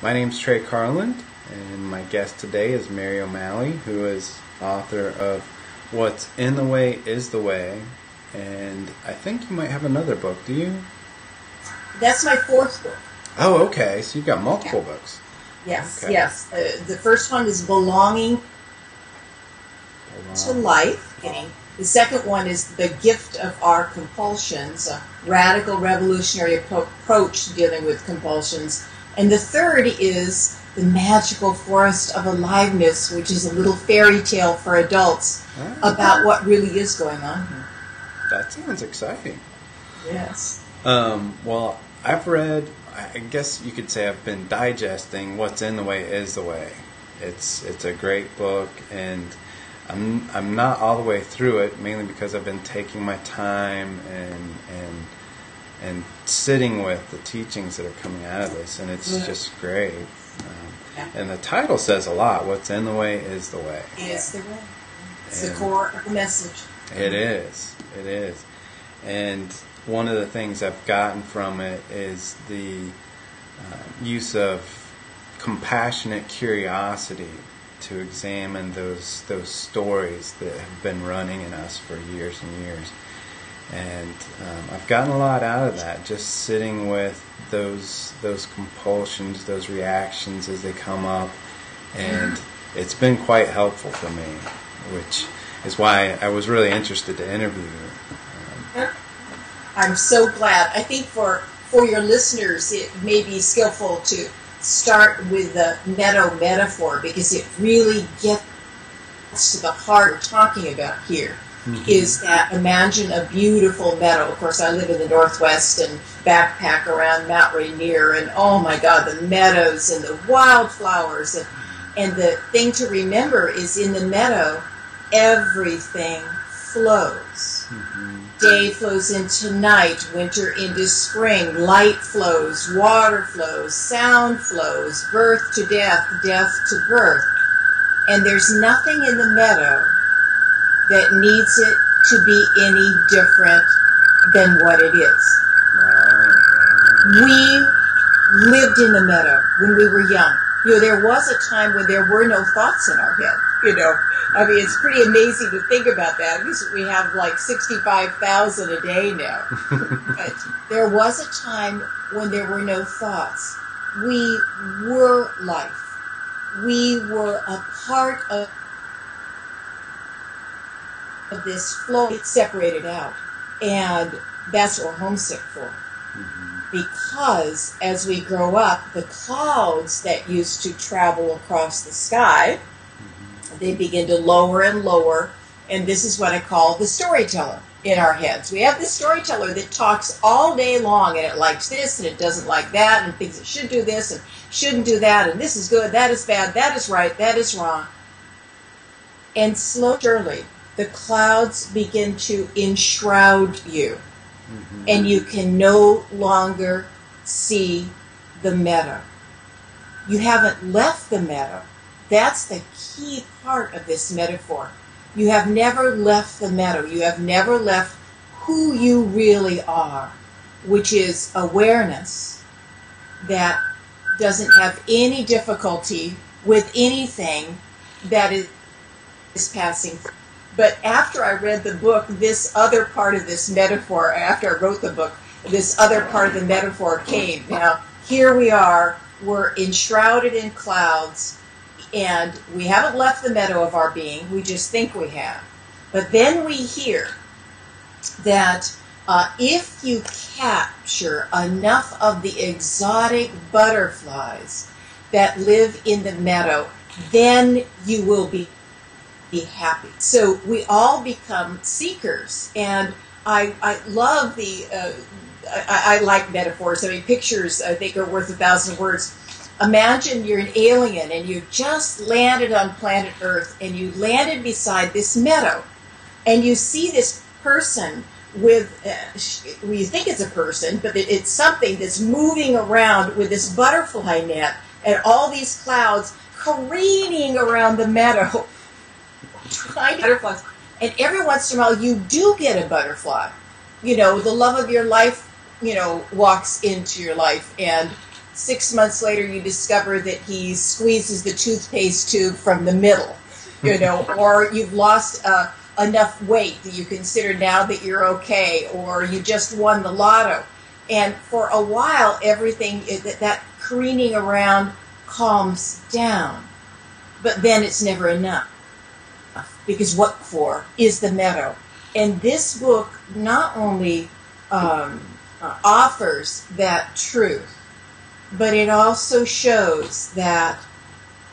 My name's Trey Carland, and my guest today is Mary O'Malley, who is author of What's in the Way is the Way, and I think you might have another book, do you? That's my fourth book. Oh, okay, so you've got multiple books. Yes, Okay. yes. The first one is Belonging to Life. The second one is The Gift of Our Compulsions, a radical revolutionary approach to dealing with compulsions. And the third is The Magical Forest of Aliveness, which is a little fairy tale for adults about what really is going on here. That sounds exciting. Yes. Well, I've read, I guess you could say I've been digesting What's in the Way is the Way. It's a great book, and I'm not all the way through it, mainly because I've been taking my time and sitting with the teachings that are coming out of this, and it's just great. And the title says a lot. What's in the way is the way. It's the way. It's the core of the message. It is. It is. And one of the things I've gotten from it is the use of compassionate curiosity to examine those stories that have been running in us for years and years. And I've gotten a lot out of that, just sitting with those compulsions, those reactions as they come up, and it's been quite helpful for me, which is why I was really interested to interview you. I'm so glad. I think for your listeners, it may be skillful to start with the meadow metaphor, because it really gets to the heart we're talking about here. Is that imagine a beautiful meadow. Of course, I live in the Northwest and backpack around Mount Rainier, and oh my God, the meadows and the wildflowers. And the thing to remember is in the meadow, everything flows. Day flows into night, winter into spring, light flows, water flows, sound flows, birth to death, death to birth. And there's nothing in the meadow that needs it to be any different than what it is. We lived in the meadow when we were young. There was a time when there were no thoughts in our head, I mean, it's pretty amazing to think about that, because we have like 65,000 a day now. But there was a time when there were no thoughts. We were life. We were a part of this flow. It separated out. And that's what we're homesick for. Because as we grow up, the clouds that used to travel across the sky, they begin to lower and lower, and this is what I call the storyteller in our heads. We have this storyteller that talks all day long, and it likes this, and it doesn't like that, and thinks it should do this, and shouldn't do that, and this is good, that is bad, that is right, that is wrong. And slowly, surely, the clouds begin to enshroud you, and you can no longer see the meadow. You haven't left the meadow. That's the key part of this metaphor. You have never left the meadow. You have never left who you really are, which is awareness that doesn't have any difficulty with anything that is passing. But after I read the book, this other part of this metaphor, after I wrote the book, this other part of the metaphor came. Now, here we are, we're enshrouded in clouds, and we haven't left the meadow of our being, we just think we have. But then we hear that if you capture enough of the exotic butterflies that live in the meadow, then you will be happy. So we all become seekers, and I love I like metaphors. I mean, pictures, I think, are worth 1,000 words. Imagine you're an alien and you just landed on planet Earth, and you landed beside this meadow, and you see this person with, you think it's a person, but it's something that's moving around with this butterfly net and all these clouds careening around the meadow, trying to butterflies. And every once in a while you do get a butterfly. The love of your life, walks into your life, and 6 months later you discover that he squeezes the toothpaste tube from the middle, or you've lost enough weight that you consider now that you're okay, or you just won the lotto. And for a while, everything, that careening around calms down. But then it's never enough, because what for is the meadow. And this book not only offers that truth, but it also shows that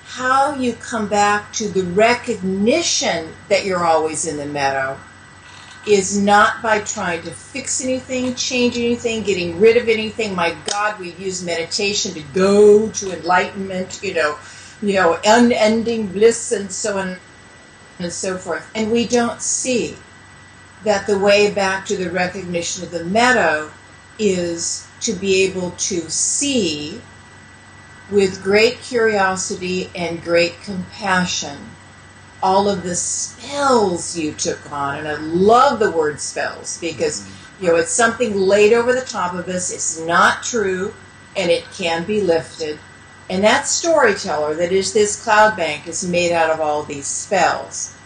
how you come back to the recognition that you're always in the meadow is not by trying to fix anything, change anything, getting rid of anything. My God, we use meditation to go to enlightenment, unending bliss and so on and so forth. And we don't see that the way back to the recognition of the meadow is to be able to see with great curiosity and great compassion all of the spells you took on. And I love the word spells because, it's something laid over the top of us. It's not true, and it can be lifted. And that storyteller that is this cloud bank is made out of all these spells.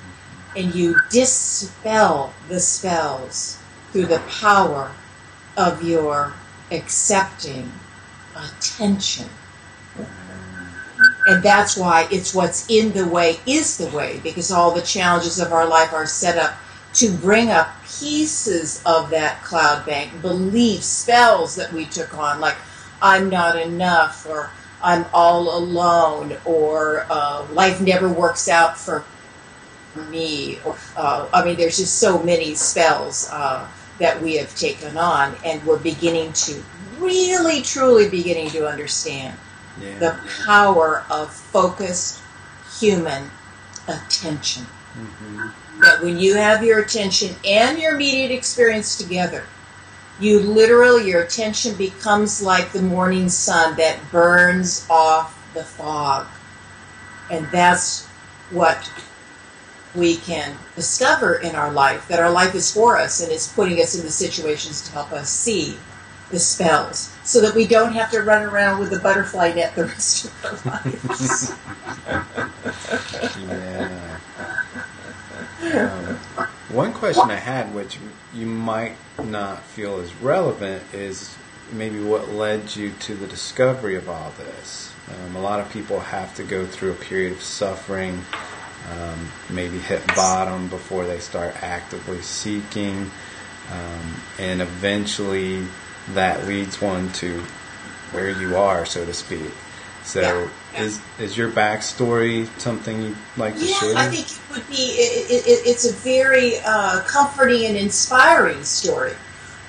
And you dispel the spells through the power of your accepting attention. And that's why it's what's in the way is the way, because all the challenges of our life are set up to bring up pieces of that cloud bank, beliefs, spells that we took on, like I'm not enough, or I'm all alone, or life never works out for me. Or, there's just so many spells that we have taken on, and we're beginning to really, truly beginning to understand the power of focused human attention. Mm-hmm. That when you have your attention and your immediate experience together, your attention becomes like the morning sun that burns off the fog. And that's what we can discover in our life, that our life is for us and is putting us in the situations to help us see the spells, so that we don't have to run around with a butterfly net the rest of our lives. One question I had, which you might not feel is relevant, is maybe what led you to the discovery of all this. A lot of people have to go through a period of suffering, maybe hit bottom before they start actively seeking, and eventually that leads one to where you are, so to speak. So is your backstory something you'd like to share? I think it would be, it's a very comforting and inspiring story.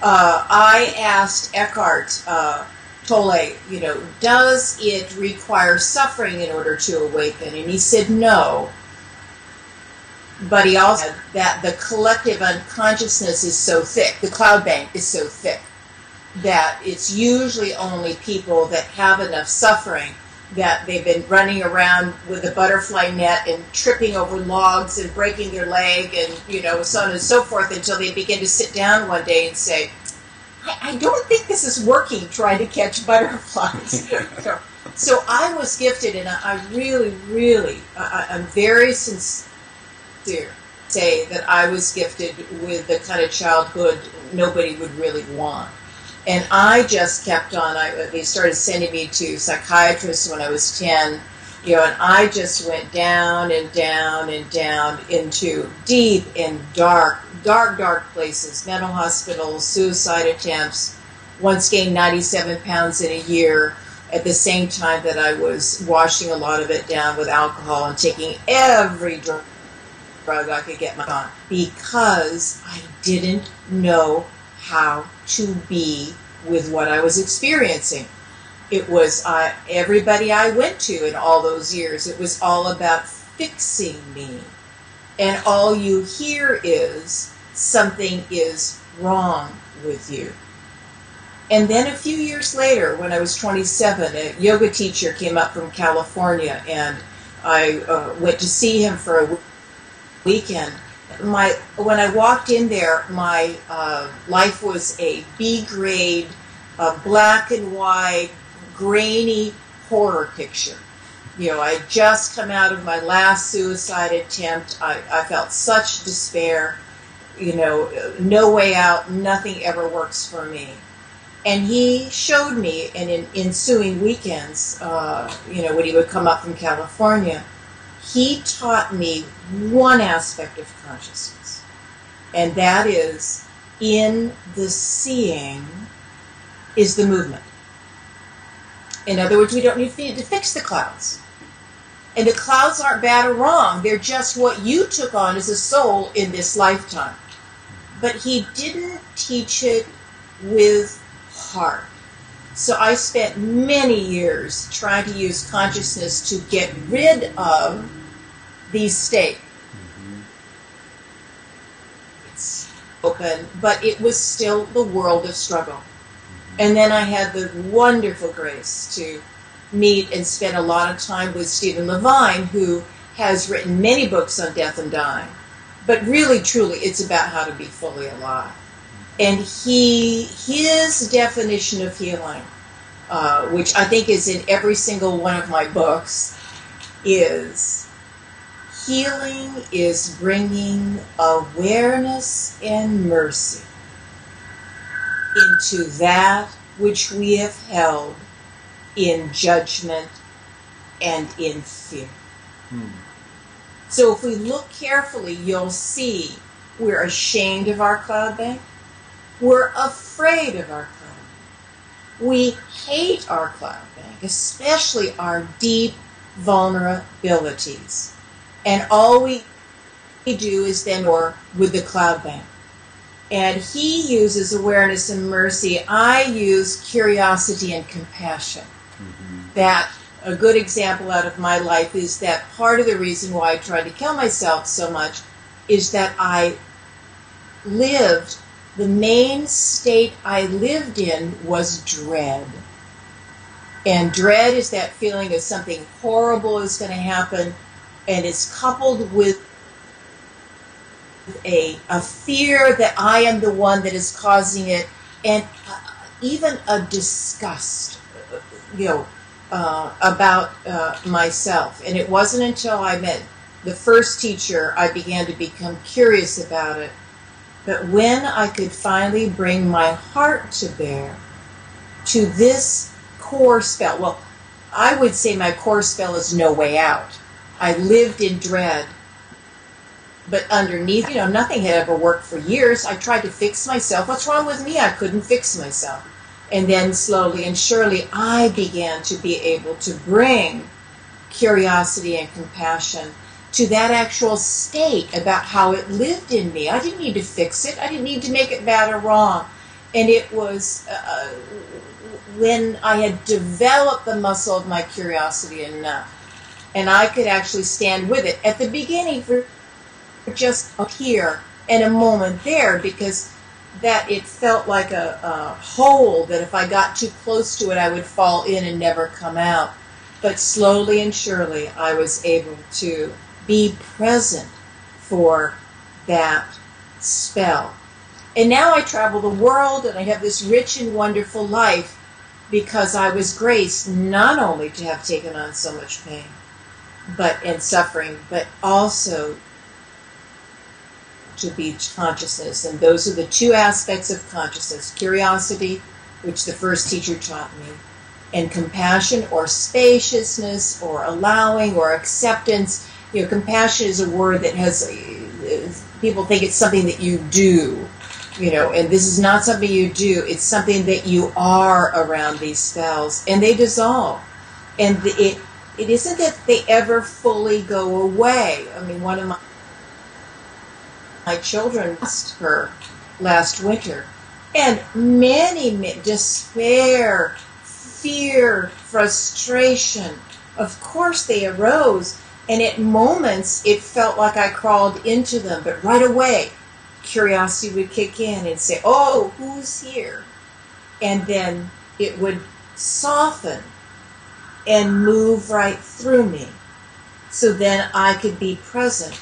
I asked Eckhart Tolle, does it require suffering in order to awaken? And he said no. But he also said that the collective unconsciousness is so thick, the cloud bank is so thick, that it's usually only people that have enough suffering that they've been running around with a butterfly net and tripping over logs and breaking their leg and, so on and so forth, until they begin to sit down one day and say, I don't think this is working, trying to catch butterflies. So I was gifted, and I really, really, I'm very sincere to say that I was gifted with the kind of childhood nobody would really want. And I just kept on. They started sending me to psychiatrists when I was 10, and I just went down and down and down into deep and dark places, mental hospitals, suicide attempts. Once gained 97 pounds in a year at the same time that I was washing a lot of it down with alcohol and taking every drug I could get my on, because I didn't know how to be with what I was experiencing. It was everybody I went to in all those years, it was all about fixing me. And all you hear is something is wrong with you. And then a few years later, when I was 27, a yoga teacher came up from California, and I went to see him for a weekend. When I walked in there, my life was a B grade, black and white, grainy horror picture. I had just come out of my last suicide attempt. I felt such despair. No way out. Nothing ever works for me. And he showed me, and in ensuing weekends, when he would come up from California, he taught me one aspect of consciousness. And that is, in the seeing is the movement. In other words, we don't need to fix the clouds. And the clouds aren't bad or wrong. They're just what you took on as a soul in this lifetime. But he didn't teach it with heart. So I spent many years trying to use consciousness to get rid of these states. It's open, but it was still the world of struggle. And then I had the wonderful grace to meet and spend a lot of time with Stephen Levine, who has written many books on death and dying. But really, truly, it's about how to be fully alive. And his definition of healing, which I think is in every single one of my books, is healing is bringing awareness and mercy into that which we have held in judgment and in fear. So if we look carefully, you'll see we're ashamed of our cloud bank. We're afraid of our cloud bank. We hate our cloud bank, especially our deep vulnerabilities. And all we do is then work with the cloud bank. And he uses awareness and mercy. I use curiosity and compassion. That a good example out of my life is that part of the reason why I tried to kill myself so much is that I lived, the main state I lived in was dread. And dread is that feeling of something horrible is going to happen, and it's coupled with a fear that I am the one that is causing it, and even a disgust, about myself. And it wasn't until I met the first teacher I began to become curious about it. But when I could finally bring my heart to bear to this core spell, well, I would say my core spell is no way out. I lived in dread, but underneath, nothing had ever worked for years. I tried to fix myself. What's wrong with me? I couldn't fix myself. And then slowly and surely, I began to be able to bring curiosity and compassion to that actual state about how it lived in me. I didn't need to fix it. I didn't need to make it bad or wrong. And it was when I had developed the muscle of my curiosity enough, and I could actually stand with it. At the beginning, for just here and a moment there, because that it felt like a hole that if I got too close to it, I would fall in and never come out. But slowly and surely, I was able to be present for that spell. And now I travel the world, and I have this rich and wonderful life because I was graced not only to have taken on so much pain and suffering, but also to be consciousness. And those are the two aspects of consciousness: curiosity, which the first teacher taught me, and compassion, or spaciousness, or allowing, or acceptance. Compassion is a word that has, people think it's something that you do, and this is not something you do. It's something that you are around these spells, and they dissolve. And it isn't that they ever fully go away. I mean, one of my children lost her last winter, and many despair, fear, frustration, of course they arose, and at moments it felt like I crawled into them, but right away curiosity would kick in and say, oh, who's here? And then it would soften and move right through me, so then I could be present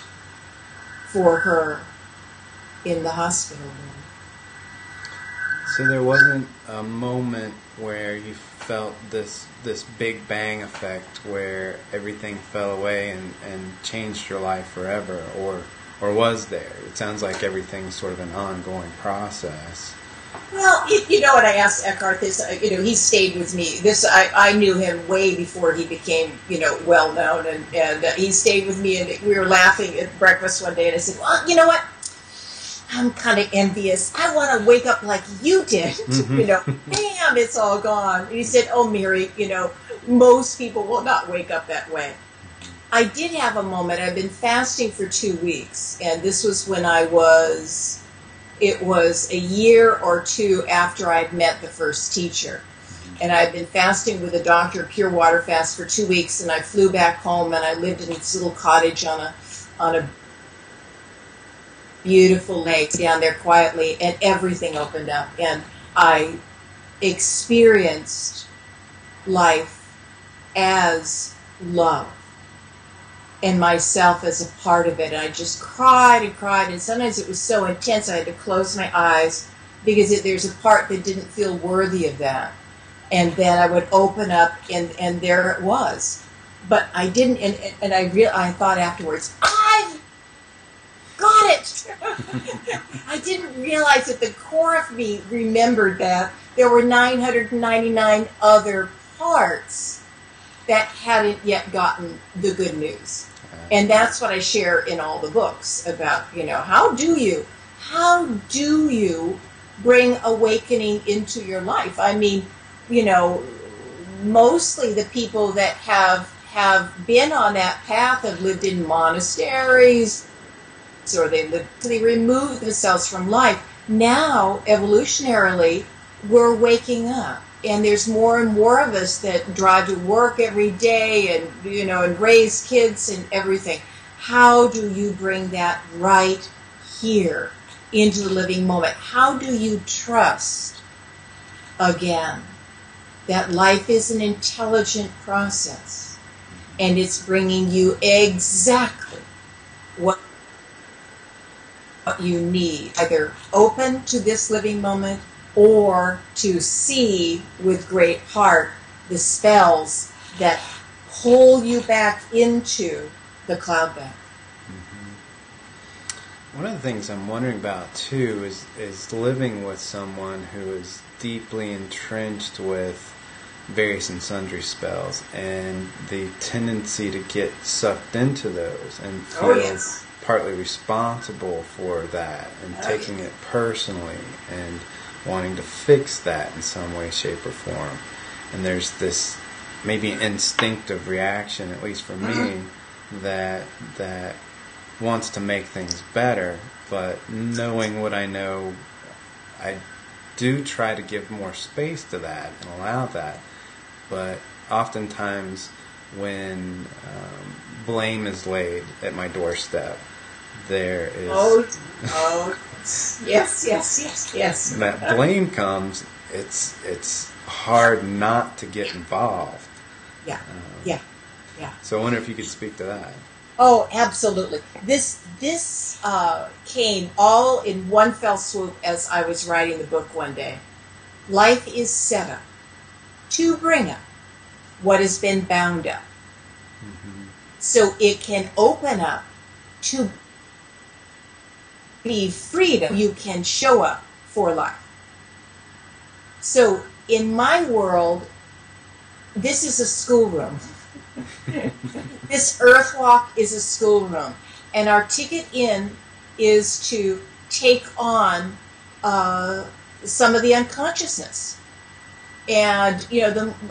for her in the hospital room. So there wasn't a moment where you felt this big bang effect where everything fell away and changed your life forever, or was there? It sounds like everything's sort of an ongoing process. Well, you know what, I asked Eckhart this, he stayed with me. I knew him way before he became, well known, and he stayed with me, and we were laughing at breakfast one day, and I said, well, you know what? I'm kind of envious. I want to wake up like you did. Bam, it's all gone. And he said, oh, Mary, most people will not wake up that way. I did have a moment. I've been fasting for 2 weeks, and this was when it was a year or two after I'd met the first teacher. And I'd been fasting with a doctor, pure water fast, for 2 weeks, and I flew back home, and I lived in this little cottage on a beautiful lake down there quietly, and everything opened up, and I experienced life as love and myself as a part of it. And I just cried and cried, and sometimes it was so intense I had to close my eyes because there's a part that didn't feel worthy of that. And then I would open up, and there it was. But I didn't, and I thought afterwards, I've got it! I didn't realize that the core of me remembered that there were 999 other parts that hadn't yet gotten the good news. And that's what I share in all the books about, how do you bring awakening into your life? I mean, mostly the people that have been on that path have lived in monasteries, or they removed themselves from life. Now, evolutionarily, we're waking up. And there's more and more of us that drive to work every day and, and raise kids and everything. How do you bring that right here into the living moment? How do you trust, again, that life is an intelligent process and it's bringing you exactly what you need, either open to this living moment or to see with great heart the spells that pull you back into the cloud bank. One of the things I'm wondering about too is living with someone who is deeply entrenched with various and sundry spells and the tendency to get sucked into those and feel partly responsible for that and taking it personally and wanting to fix that in some way, shape, or form. And there's this maybe instinctive reaction, at least for me, that wants to make things better, but knowing what I know, I do try to give more space to that and allow that. But oftentimes when blame is laid at my doorstep, there is... Yes. When that blame comes, it's hard not to get involved. Yeah. So I wonder if you could speak to that. Oh, absolutely. This came all in one fell swoop as I was writing the book one day. Life is set up to bring up what has been bound up. So it can open up to be freedom. You can show up for life. So in my world, this is a schoolroom. This earth walk is a schoolroom. And our ticket in is to take on some of the unconsciousness. And,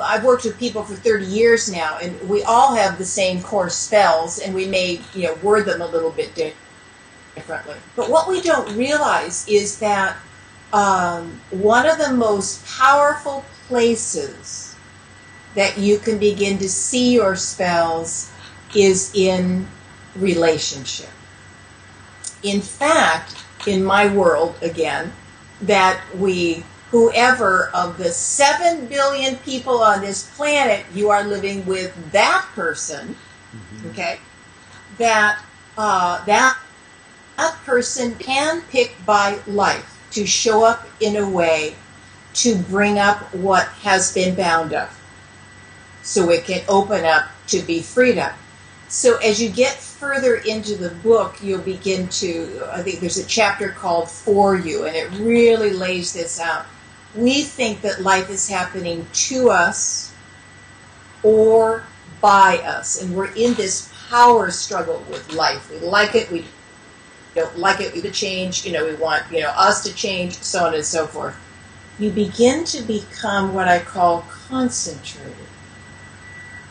I've worked with people for 30 years now, and we all have the same core spells, and we may, word them a little bit differently. But what we don't realize is that one of the most powerful places that you can begin to see your spells is in relationship. In fact, in my world, again, that whoever of the 7 billion people on this planet, you are living with that person, okay, that person handpicked by life to show up in a way to bring up what has been bound up so it can open up to be freed up. So as you get further into the book, you'll begin to, I think there's a chapter called For You, and it really lays this out. We think that life is happening to us or by us, and we're in this power struggle with life. We like it, we don't like it, we want to change, we want, us to change, so on and so forth. You begin to become what I call concentrated.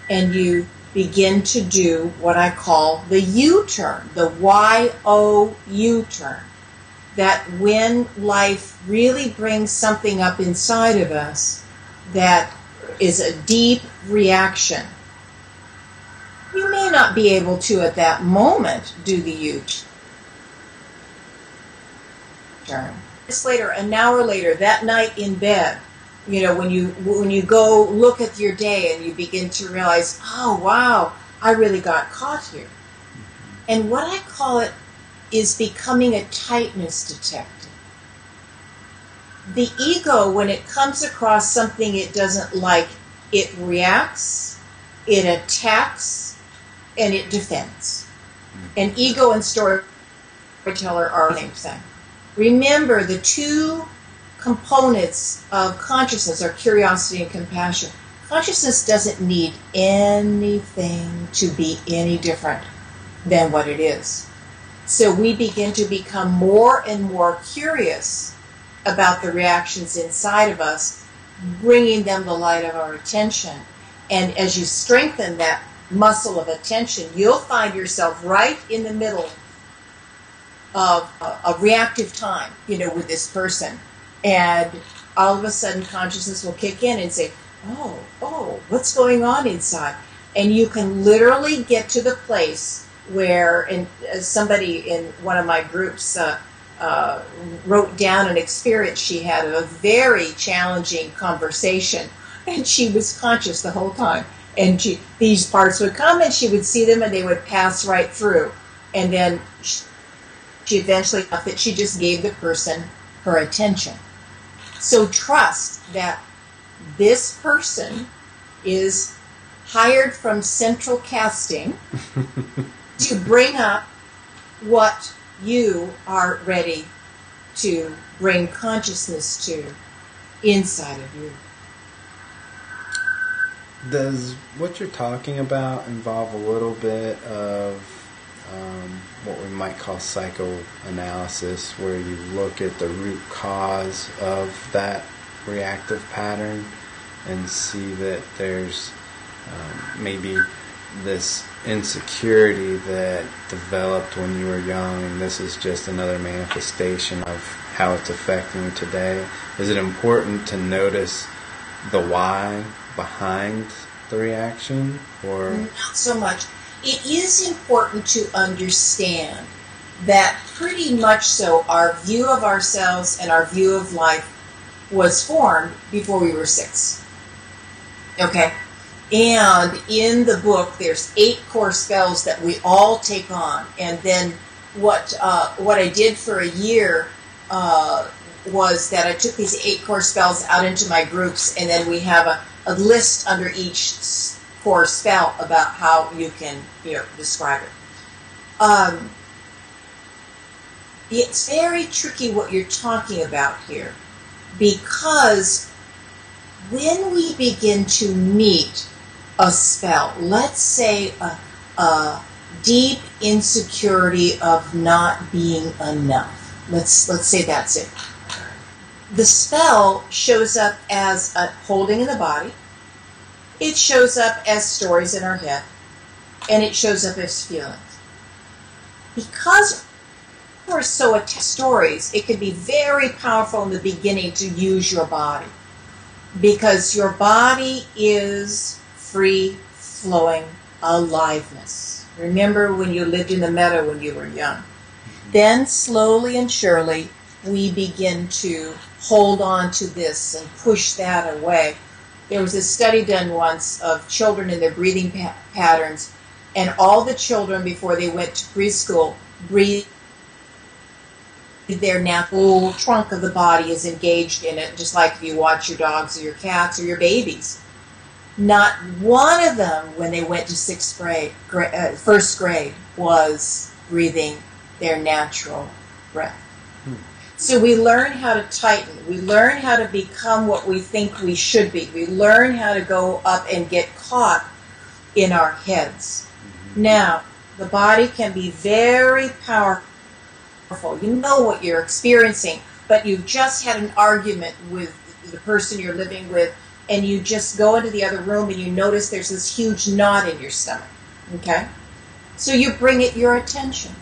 And you begin to do what I call the U-turn, the Y-O-U turn. That when life really brings something up inside of us that is a deep reaction, you may not be able to at that moment do the U-turn. Just later, an hour later, that night in bed, when you go look at your day and you begin to realize, oh wow, I really got caught here. And what I call it is becoming a tightness detector. The ego, when it comes across something it doesn't like, it reacts, it attacks, and it defends. And ego and storyteller are the same thing. Remember, the two components of consciousness are curiosity and compassion. Consciousness doesn't need anything to be any different than what it is. So we begin to become more and more curious about the reactions inside of us, bringing them the light of our attention. And as you strengthen that muscle of attention, you'll find yourself right in the middle of a reactive time, with this person. And all of a sudden consciousness will kick in and say, oh, what's going on inside? And you can literally get to the place where, and somebody in one of my groups wrote down an experience she had of a very challenging conversation, and she was conscious the whole time. And these parts would come, and she would see them, and they would pass right through. And then she eventually thought that she just gave the person her attention. So trust that this person is hired from central casting to bring up what you are ready to bring consciousness to inside of you. Does what you're talking about involve a little bit of what we might call psychoanalysis, where you look at the root cause of that reactive pattern and see that there's maybe this insecurity that developed when you were young, and this is just another manifestation of how it's affecting you today? Is it important to notice the why behind the reaction, or not so much? It is important to understand that pretty much so our view of ourselves and our view of life was formed before we were 6. Okay? And in the book, there's 8 core spells that we all take on. And then what I did for a year was that I took these 8 core spells out into my groups, and then we have a list under each core spell about how you can describe it. It's very tricky what you're talking about here, because when we begin to meet a spell, let's say a deep insecurity of not being enough. Let's say that's it. The spell shows up as a holding in the body. It shows up as stories in our head, and it shows up as feelings. Because we're so attached to stories, it can be very powerful in the beginning to use your body, because your body is free-flowing aliveness. Remember when you lived in the meadow when you were young? Then slowly and surely we begin to hold on to this and push that away. There was a study done once of children and their breathing patterns, and all the children before they went to preschool breathed their natural trunk of the body is engaged in it, just like if you watch your dogs or your cats or your babies. Not one of them, when they went to first grade, was breathing their natural breath. So we learn how to tighten. We learn how to become what we think we should be. We learn how to go up and get caught in our heads. Now, the body can be very powerful. You know what you're experiencing, but you've just had an argument with the person you're living with, and you just go into the other room and you notice there's this huge knot in your stomach. Okay? So you bring it your attention.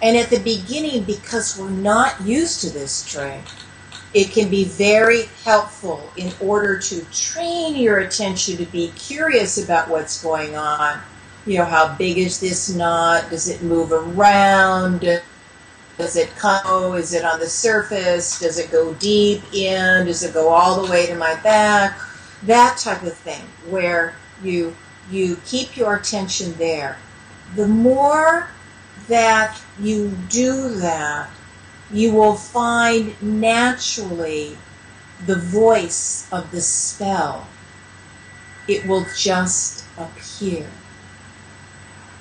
And at the beginning, because we're not used to this, Trey, it can be very helpful in order to train your attention to be curious about what's going on. You know, how big is this knot? Does it move around? Does it come? Is it on the surface? Does it go deep in? Does it go all the way to my back? That type of thing, where you keep your attention there. The more that you do that, you will find naturally the voice of the spell. It will just appear.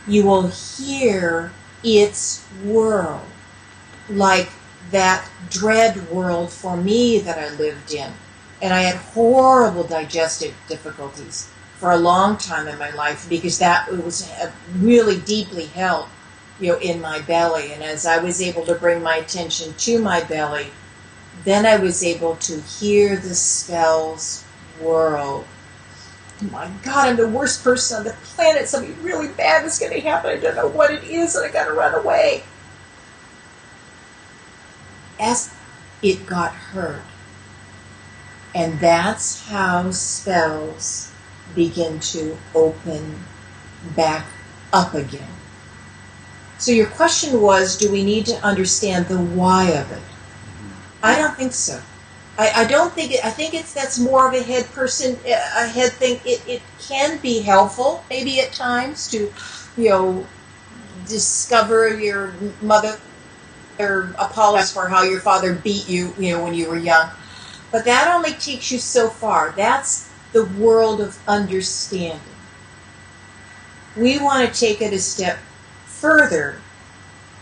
You will hear its world, like that dread world for me that I lived in. And I had horrible digestive difficulties for a long time in my life because that was really deeply held, in my belly. And as I was able to bring my attention to my belly, then I was able to hear the spell's world. Oh my God, I'm the worst person on the planet. Something really bad is going to happen. I don't know what it is, and I got to run away. As it got heard. And that's how spells begin to open back up again. So your question was, do we need to understand the why of it? I don't think so. I don't think it. I think that's more of a head thing. It can be helpful, maybe at times, to, discover your mother or apologize for how your father beat you, when you were young. But that only takes you so far. That's the world of understanding. We want to take it a step further,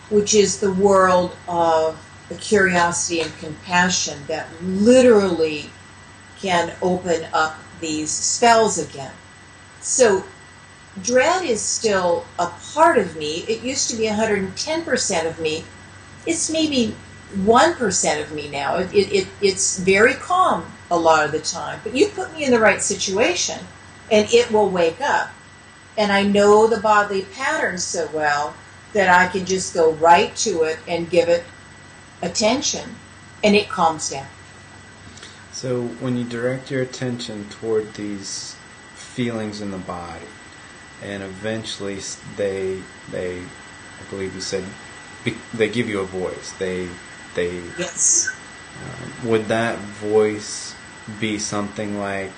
which is the world of the curiosity and compassion that literally can open up these spells again. So dread is still a part of me. It used to be 110% of me. It's maybe 1% of me now. It's very calm a lot of the time. But you put me in the right situation, and it will wake up. And I know the bodily patterns so well that I can just go right to it and give it attention, and it calms down. So when you direct your attention toward these feelings in the body, and eventually they I believe you said, they give you a voice. They Yes. Would that voice be something like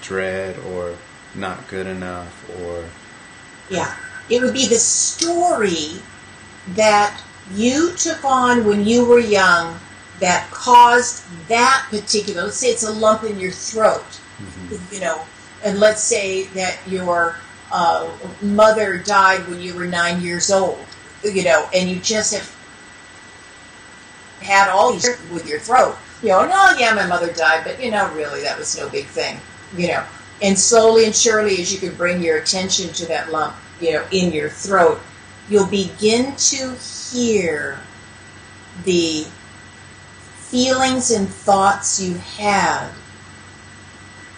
dread or not good enough, or? Yeah, it would be the story that you took on when you were young that caused that particular, let's say it's a lump in your throat, and let's say that your mother died when you were 9 years old, and you just have had all these with your throat. My mother died, but really that was no big thing, And slowly and surely, as you can bring your attention to that lump, in your throat, you'll begin to hear the feelings and thoughts you had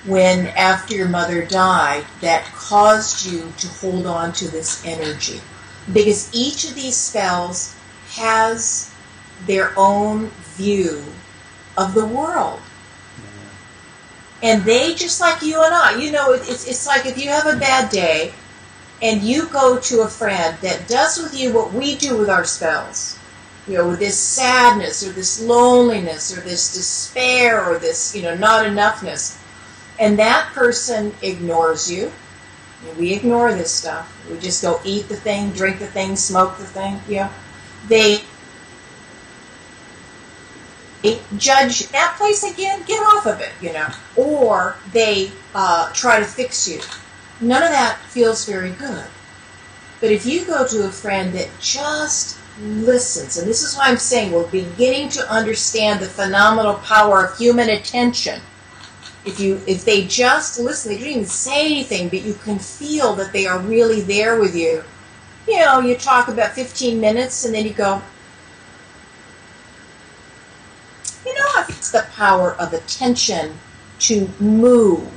when, after your mother died, that caused you to hold on to this energy. Because each of these spells has their own view of the world. And they, just like you and I, it's like if you have a bad day and you go to a friend that does with you what we do with our spells, with this sadness or this loneliness or this despair or this, not enoughness, and that person ignores you. We ignore this stuff. We just go eat the thing, drink the thing, smoke the thing, They judge that place again, get off of it, or they try to fix you. None of that feels very good. But if you go to a friend that just listens, and this is why I'm saying we're beginning to understand the phenomenal power of human attention. If they just listen, they don't even say anything, but you can feel that they are really there with you. You talk about 15 minutes and then you go, I think it's the power of attention to move.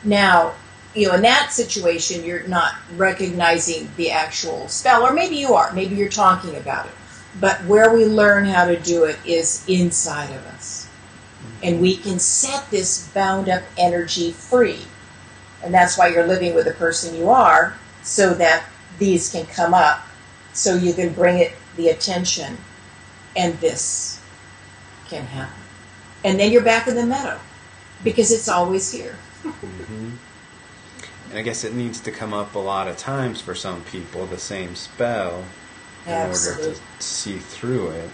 Now, in that situation, you're not recognizing the actual spell, or maybe you are. Maybe you're talking about it. But where we learn how to do it is inside of us. And we can set this bound up energy free. And that's why you're living with the person you are, so that these can come up, so you can bring it the attention, and this can happen. And then you're back in the meadow, because it's always here. Mm-hmm. And I guess it needs to come up a lot of times for some people, the same spell, in Absolutely. order to see through it.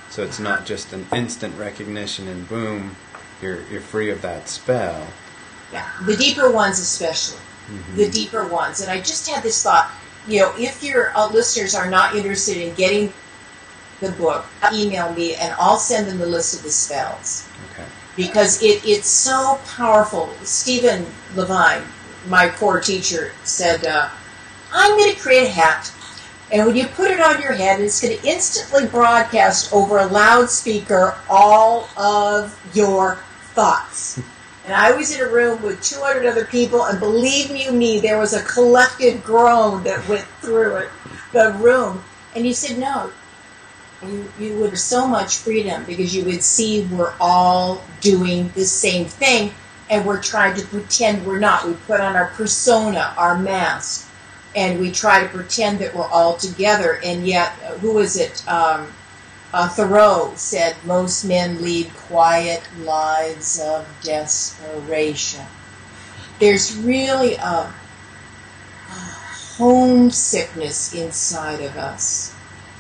So it's not just an instant recognition and boom, you're free of that spell. Yeah, the deeper ones especially. Mm-hmm. The deeper ones. And I just had this thought, if your listeners are not interested in getting the book, email me and I'll send them the list of the spells. Okay. Because it's so powerful. Stephen Levine, my core teacher, said, I'm going to create a hat. And when you put it on your head, it's going to instantly broadcast over a loudspeaker all of your thoughts. And I was in a room with 200 other people, and believe you me, there was a collective groan that went through the room. And you said, no, you would have so much freedom, because you would see we're all doing the same thing, and we're trying to pretend we're not. We put on our persona, our mask, and we try to pretend that we're all together. And yet, who is it? Thoreau said, most men lead quiet lives of desperation. There's really a homesickness inside of us,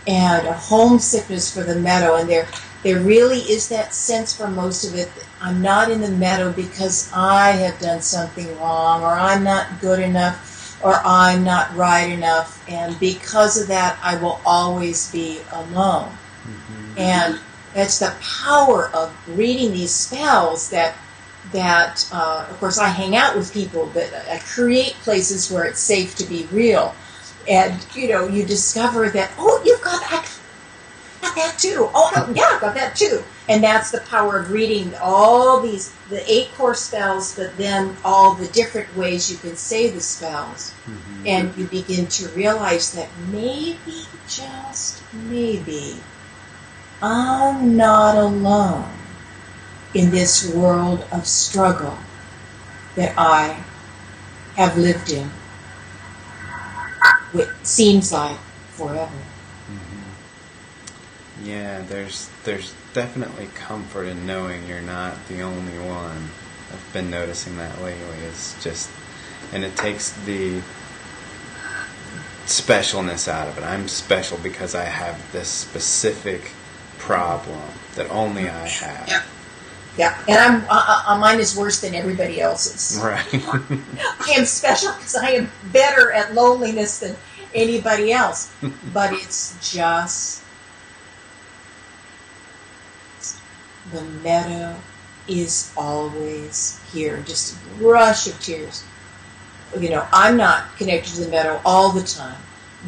and a homesickness for the meadow. And there really is that sense for most of it, that I'm not in the meadow because I have done something wrong, or I'm not good enough, or I'm not right enough, and because of that I will always be alone. Mm-hmm. And that's the power of reading these spells, that of course I hang out with people, but I create places where it's safe to be real. And you discover that, you've got that too. Oh, yeah, I've got that too. And that's the power of reading all the 8 core spells, but then all the different ways you can say the spells. Mm-hmm. And you begin to realize that maybe, just maybe, I'm not alone in this world of struggle that I have lived in. It seems like forever. Mm-hmm. Yeah, there's definitely comfort in knowing you're not the only one. I've been noticing that lately. It's just, and it takes the specialness out of it. I'm special because I have this specific problem that only I have. Yeah. Yeah, and mine is worse than everybody else's. Right. I am special because I am better at loneliness than anybody else. But it's just, the meadow is always here. Just a rush of tears. I'm not connected to the meadow all the time,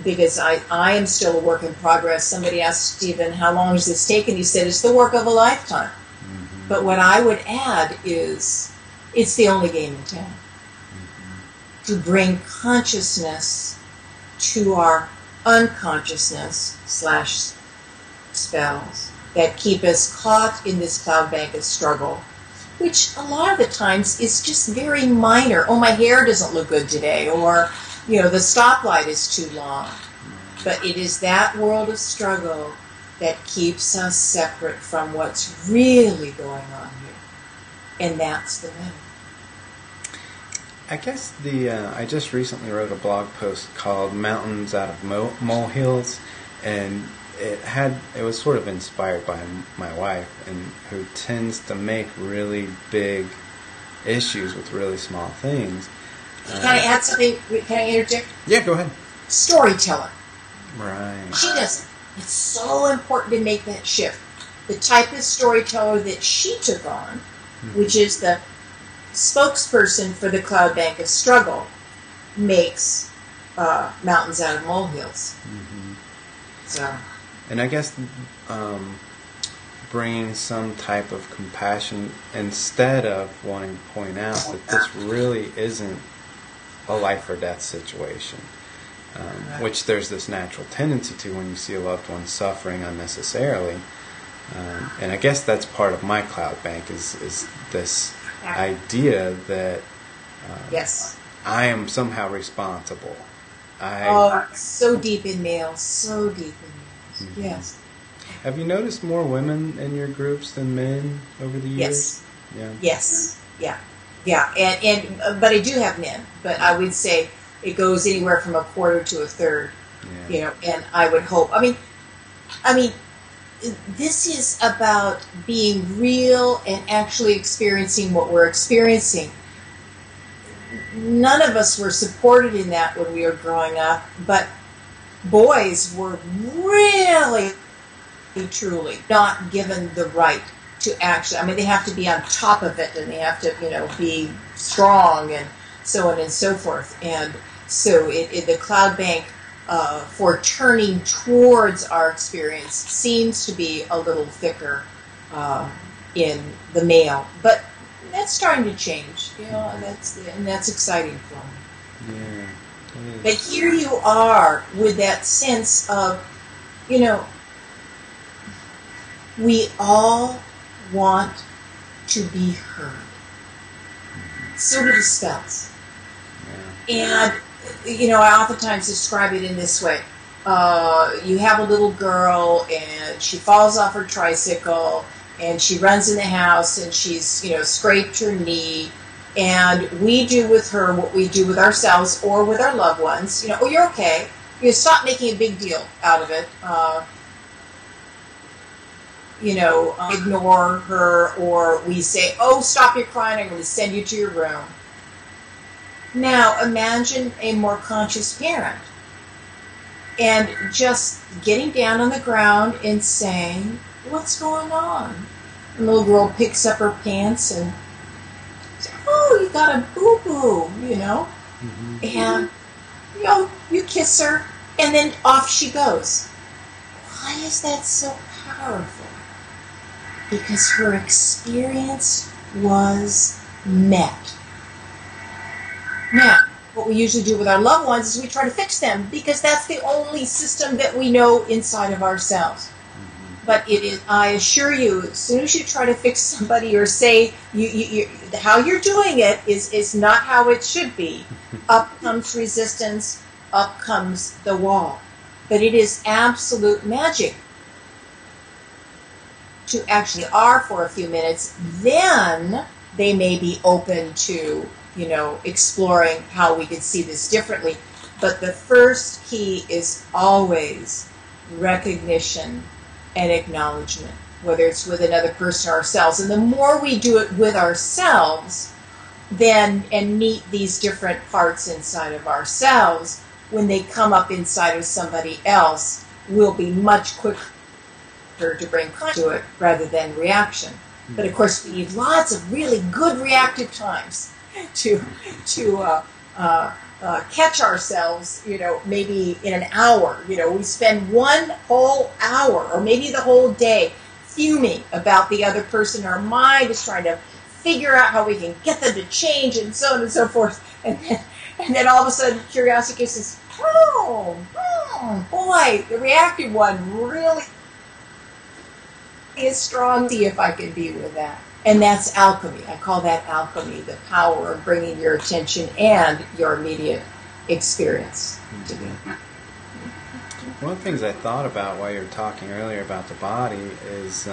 because I am still a work in progress. Somebody asked Stephen, how long has this taken? He said, it's the work of a lifetime. Mm-hmm. But what I would add is, it's the only game in town. Mm-hmm. To bring consciousness to our unconsciousness / spells that keep us caught in this cloud bank of struggle, which a lot of the times is just very minor. Oh, my hair doesn't look good today, or the stoplight is too long. But it is that world of struggle that keeps us separate from what's really going on here. And that's the meadow. I guess I just recently wrote a blog post called Mountains Out of Molehills, and it was sort of inspired by my wife, and who tends to make really big issues with really small things. Can I add something? Can I interject? Yeah, go ahead. Storyteller. Right. She doesn't. It's so important to make that shift. The type of storyteller that she took on, which is the spokesperson for the Cloud Bank of Struggle, makes mountains out of molehills. Mm-hmm. So. And I guess bringing some type of compassion instead of wanting to point out that this really isn't a life or death situation, which there's this natural tendency to when you see a loved one suffering unnecessarily. And I guess that's part of my cloud bank is this idea that Yes. I am somehow responsible. So deep in males, so deep in males. Mm-hmm. Yes. Have you noticed more women in your groups than men over the years? Yes. Yeah. Yes. Yeah. Yeah. And but I do have men, but I would say it goes anywhere from a quarter to a third. Yeah. You know, and I would hope. I mean, this is about being real and actually experiencing what we're experiencing. None of us were supported in that when we were growing up, but boys were really, truly not given the right to actually, I mean, they have to be on top of it, and they have to, be strong and so on and so forth. And so the cloud bank for turning towards our experience seems to be a little thicker in the male, but that's starting to change, and that's exciting for me. Yeah. But here you are with that sense of, we all want to be heard. So do the spells. Yeah. And, I oftentimes describe it in this way. You have a little girl, and she falls off her tricycle, and she runs in the house, and she's, scraped her knee, and we do with her what we do with ourselves or with our loved ones. Oh, you're okay. Stop making a big deal out of it. Ignore her, or we say, oh, stop your crying, I'm going to send you to your room. Now, imagine a more conscious parent and just getting down on the ground and saying, what's going on? And the little girl picks up her pants and says, oh, you got a boo-boo, Mm-hmm. And, you kiss her, and then off she goes. Why is that so powerful? Because her experience was met. Now, what we usually do with our loved ones is we try to fix them because that's the only system that we know inside of ourselves. Mm-hmm. But it is, I assure you, as soon as you try to fix somebody or say you how you're doing it is not how it should be, up comes resistance, up comes the wall. But it is absolute magic to actually are for a few minutes, then they may be open to, exploring how we could see this differently. But the first key is always recognition and acknowledgement, whether it's with another person or ourselves. And the more we do it with ourselves, then and meet these different parts inside of ourselves, when they come up inside of somebody else, we'll be much quicker to bring to it rather than reaction. But of course, we need lots of really good reactive times to catch ourselves. Maybe in an hour. We spend one whole hour or maybe the whole day fuming about the other person. Our mind is trying to figure out how we can get them to change and so on and so forth. And then all of a sudden, curiosity says, "Oh, boy, the reactive one really is strong. See if I can be with that." And that's alchemy. I call that alchemy, the power of bringing your attention and your immediate experience to me. One of the things I thought about while you were talking earlier about the body is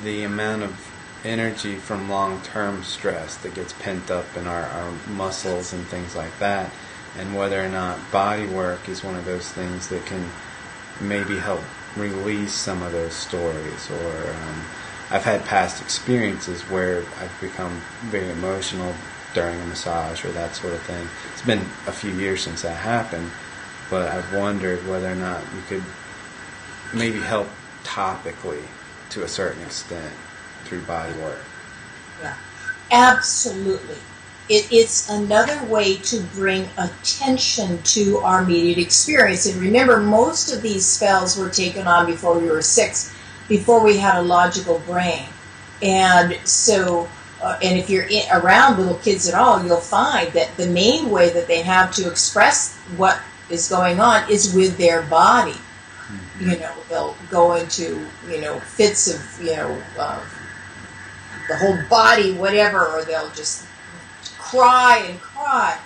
the amount of energy from long-term stress that gets pent up in our muscles and things like that, and whether or not body work is one of those things that can maybe help release some of those stories, or I've had past experiences where I've become very emotional during a massage or that sort of thing. It's been a few years since that happened, but I've wondered whether or not you could maybe help topically to a certain extent through body work. Yeah, absolutely. It's another way to bring attention to our immediate experience. And remember, most of these spells were taken on before we were 6, before we had a logical brain. And so, and if you're around little kids at all, you'll find that the main way that they have to express what is going on is with their body. Mm-hmm. You know, they'll go into, fits of, the whole body, whatever, or they'll just cry and cry.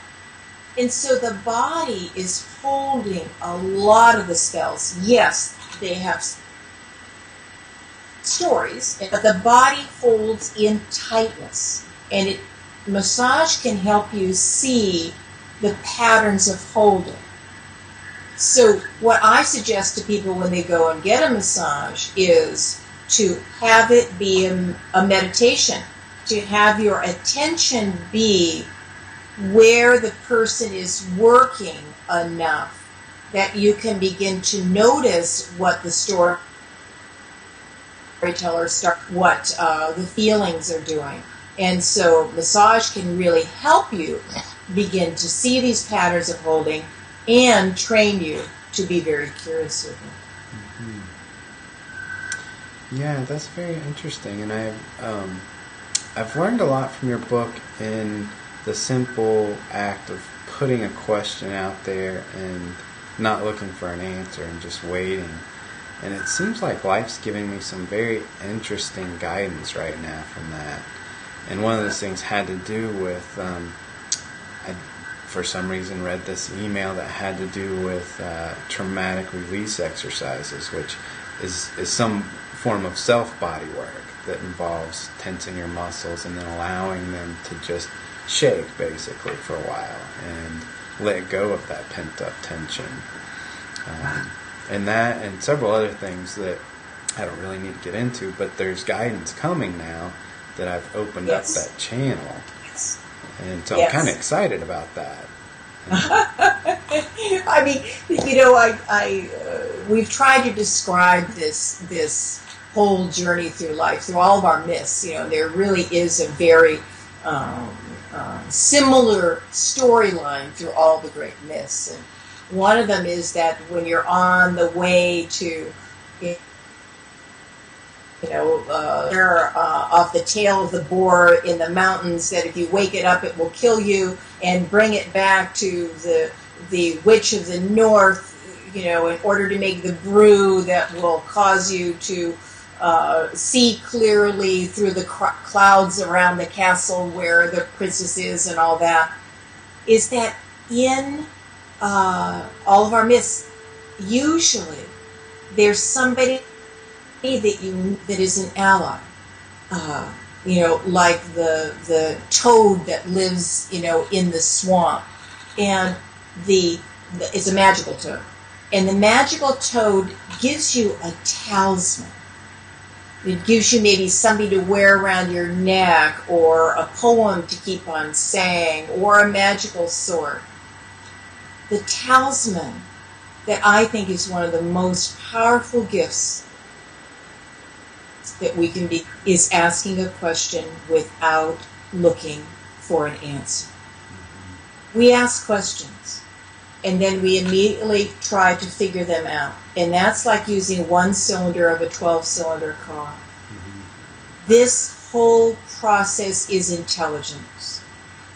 And so the body is holding a lot of the spells. Yes, they have stories, but the body holds in tightness. And massage can help you see the patterns of holding. So what I suggest to people when they go and get a massage is to have it be a meditation, to have your attention be where the person is working enough that you can begin to notice what the storyteller what the feelings are doing. And so massage can really help you begin to see these patterns of holding and train you to be very curious with them. Mm-hmm. Yeah, that's very interesting, and I've learned a lot from your book in the simple act of putting a question out there and not looking for an answer and just waiting. And it seems like life's giving me some very interesting guidance right now from that. And one of those things had to do with, I for some reason read this email that had to do with traumatic release exercises, which is some form of self-body work that involves tensing your muscles and then allowing them to just shake basically for a while and let go of that pent-up tension. And that and several other things that I don't really need to get into, but there's guidance coming now that I've opened up that channel. Yes. And so I'm kind of excited about that. I mean, we've tried to describe this whole journey through life, through all of our myths. There really is a very similar storyline through all the great myths. And one of them is that when you're on the way to, off the tail of the boar in the mountains, that if you wake it up, it will kill you, and bring it back to the witch of the north, in order to make the brew that will cause you to see clearly through the clouds around the castle where the princess is and all that, is that in all of our myths, usually there's somebody that is an ally. Like the toad that lives, in the swamp, and it's a magical toad, and the magical toad gives you a talisman. It gives you maybe something to wear around your neck, or a poem to keep on saying, or a magical sword. The talisman that I think is one of the most powerful gifts that we can be is asking a question without looking for an answer. We ask questions, and then we immediately try to figure them out. And that's like using one cylinder of a 12-cylinder car. Mm-hmm. This whole process is intelligence.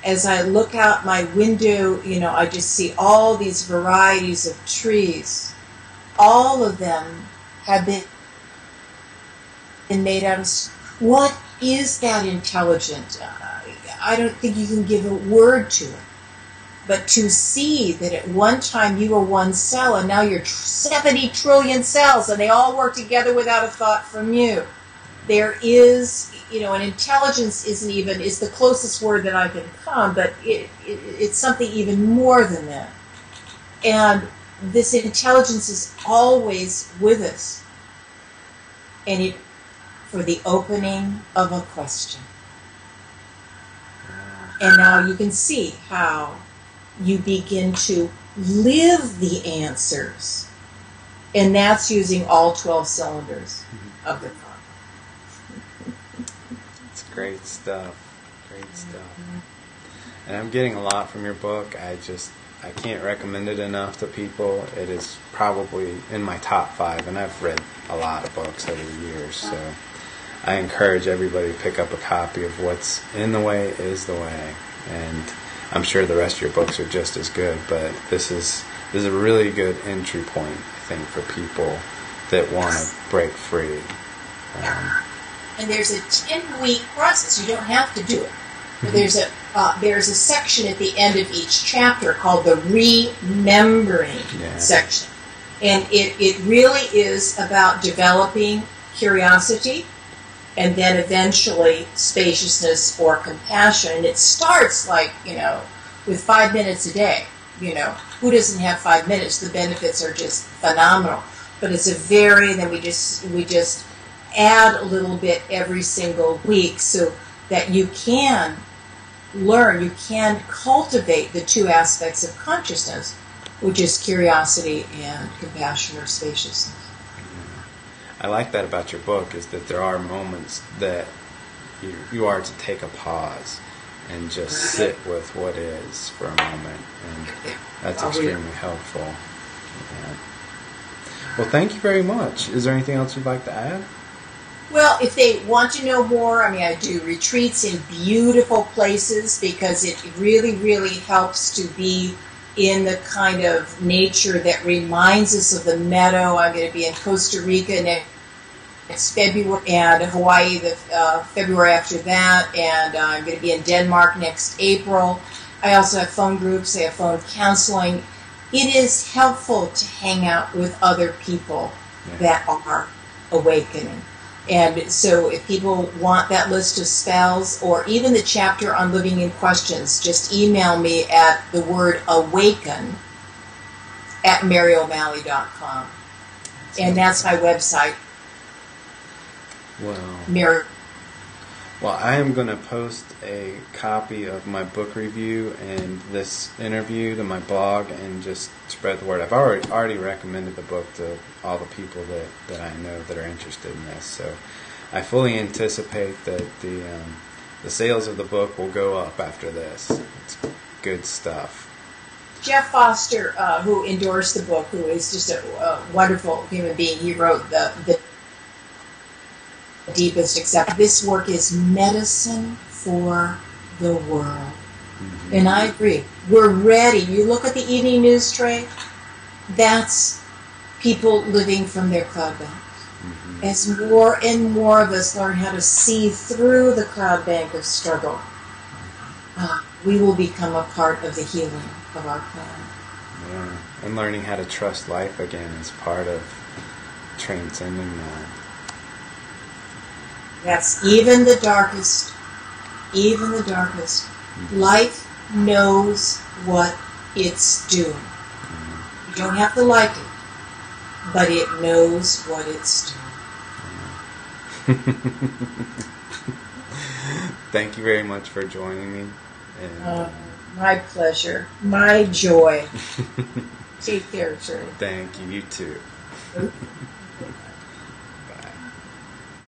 As I look out my window, I just see all these varieties of trees. All of them have been made out of... What is that intelligence? I don't think you can give a word to it. But to see that at one time you were one cell, and now you're 70 trillion cells, and they all work together without a thought from you. There is, and intelligence is the closest word that I can come, but it's something even more than that. And this intelligence is always with us, and it for the opening of a question. And now you can see how you begin to live the answers. And that's using all 12 cylinders of the car. It's great stuff. Great stuff. And I'm getting a lot from your book. I can't recommend it enough to people. It is probably in my top 5, and I've read a lot of books over the years, so I encourage everybody to pick up a copy of What's in the Way is the Way. And I'm sure the rest of your books are just as good, but this is a really good entry point, I think, for people that want to break free. And there's a 10-week process. You don't have to do it. There's a section at the end of each chapter called the Remembering section. And it really is about developing curiosity and then eventually spaciousness or compassion. And it starts with 5 minutes a day. Who doesn't have 5 minutes? The benefits are just phenomenal. But it's then we just add a little bit every single week so that you can learn, you can cultivate the 2 aspects of consciousness, which is curiosity and compassion or spaciousness. I like that about your book, is that there are moments that you are to take a pause and just sit with what is for a moment, and that's extremely helpful. Yeah. Well, thank you very much. Is there anything else you'd like to add? Well, if they want to know more, I do retreats in beautiful places because it really, really helps to be in the kind of nature that reminds us of the meadow. I'm going to be in Costa Rica next February, and Hawaii the February after that, and I'm going to be in Denmark next April. I also have phone groups. I have phone counseling. It is helpful to hang out with other people that are awakening. And so if people want that list of spells or even the chapter on living in questions, just email me at the word awaken at maryo'malley.com. And that's my website. Well, I am going to post a copy of my book review and this interview to my blog and just spread the word. I've already recommended the book to all the people that I know that are interested in this. So I fully anticipate that the sales of the book will go up after this. It's good stuff. Jeff Foster, who endorsed the book, who is just a wonderful human being, he wrote the deepest accept. This work is medicine for the world. Mm-hmm. And I agree. We're ready. You look at the evening news tray, that's people living from their cloud banks. Mm-hmm. As more and more of us learn how to see through the cloud bank of struggle, we will become a part of the healing of our planet. Yeah. And learning how to trust life again is part of transcending that. That's even the darkest. Life knows what it's doing. You don't have to like it, but it knows what it's doing. Thank you very much for joining me. And, my pleasure. My joy. Take care, Shirley. Thank you. You too.